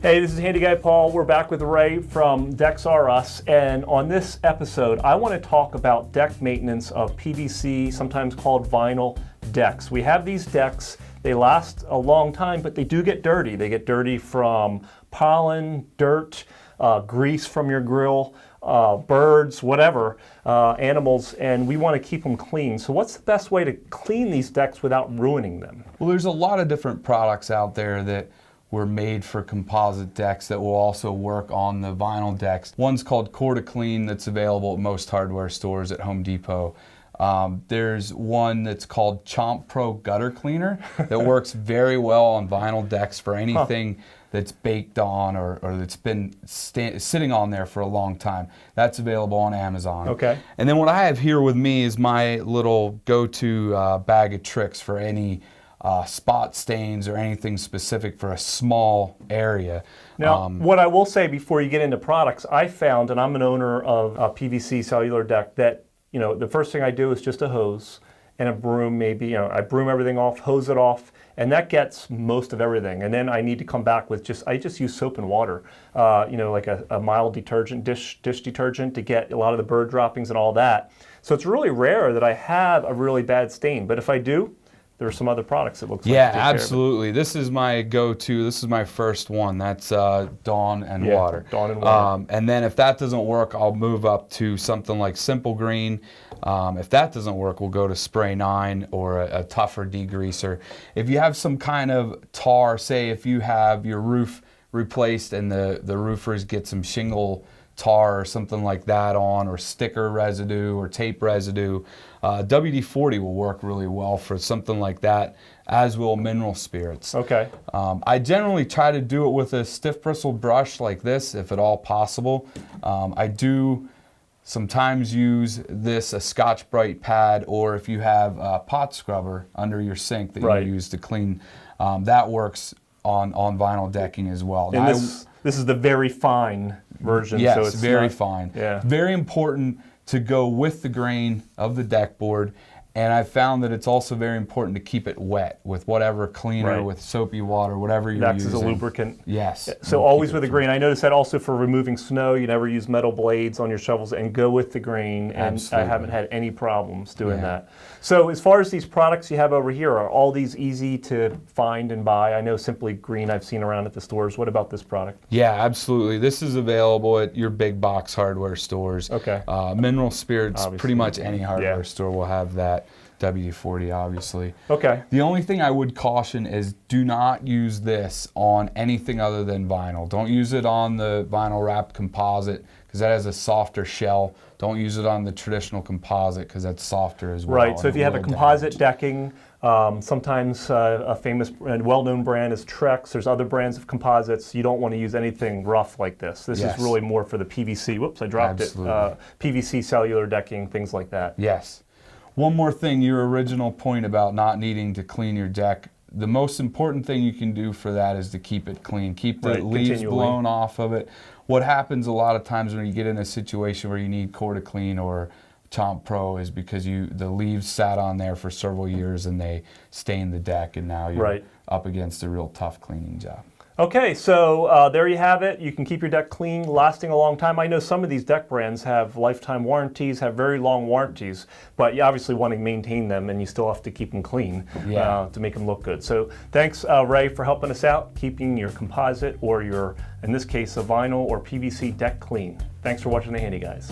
Hey, this is Handyguy Paul. We're back with Ray from Decs R Us, and on this episode, I want to talk about deck maintenance of PVC, sometimes called vinyl decks. We have these decks, they last a long time, but they do get dirty. They get dirty from pollen, dirt, grease from your grill, birds, whatever, animals, and we want to keep them clean. So what's the best way to clean these decks without ruining them? Well, there's a lot of different products out there that were made for composite decks that will also work on the vinyl decks. One's called Core to Clean that's available at most hardware stores at Home Depot. There's one that's called Chomp Pro Gutter Cleaner that works very well on vinyl decks for anything that's baked on or that's been sitting on there for a long time. That's available on Amazon. Okay. And then what I have here with me is my little go-to bag of tricks for any spot stains or anything specific for a small area. Now, what I will say before you get into products, I found, and I'm an owner of a PVC cellular deck, that the first thing I do is just a hose and a broom, maybe. I broom everything off, hose it off, and that gets most of everything. And then I need to come back with I just use soap and water, like a mild detergent, dish detergent, to get a lot of the bird droppings and all that. So it's really rare that I have a really bad stain, but if I do, there are some other products that look like. Yeah, absolutely. This is my go-to. This is my first one. That's Dawn and Water. Dawn and Water. And then if that doesn't work, I'll move up to something like Simple Green. If that doesn't work, we'll go to Spray 9 or a tougher degreaser. If you have some kind of tar, say if you have your roof replaced and the roofers get some shingle tar or something like that on, or sticker residue or tape residue, WD-40 will work really well for something like that, as will mineral spirits. Okay. I generally try to do it with a stiff bristle brush like this, if at all possible. I do sometimes use a Scotch-Brite pad, or if you have a pot scrubber under your sink that you use to clean, that works on vinyl decking as well. And this is the very fine version. Yes, so it's very fine. Yeah. Very important to go with the grain of the deck board. And I've found that it's also very important to keep it wet with whatever cleaner, with soapy water, whatever you're using. Acts as a lubricant. Yes. So always with the grain. I noticed that also for removing snow, you never use metal blades on your shovels, and go with the grain. And Absolutely. I haven't had any problems doing that. So as far as these products you have over here, are all these easy to find and buy? I know Simply Green I've seen around at the stores. What about this product? Yeah, absolutely. This is available at your big box hardware stores. Okay. Mineral Spirits, Obviously. pretty much any hardware store will have that. WD-40, obviously. Okay. The only thing I would caution is do not use this on anything other than vinyl. Don't use it on the vinyl wrapped composite, because that has a softer shell. Don't use it on the traditional composite, because that's softer as well. Right, so if you have a composite decking, sometimes a famous and well-known brand is Trex. There's other brands of composites. You don't want to use anything rough like this. This is really more for the PVC. Whoops, I dropped it. PVC cellular decking, things like that. Yes. One more thing, your original point about not needing to clean your deck, the most important thing you can do for that is to keep it clean. Keep the leaves blown off of it. What happens a lot of times when you get in a situation where you need Core to Clean or Chomp Pro is because the leaves sat on there for several years and they stained the deck, and now you're up against a real tough cleaning job. Okay, so there you have it. You can keep your deck clean, lasting a long time. I know some of these deck brands have lifetime warranties, have very long warranties, but you obviously want to maintain them, and you still have to keep them clean to make them look good. So thanks, Ray, for helping us out, keeping your composite or your, in this case, a vinyl or PVC deck clean. Thanks for watching the Handy Guys.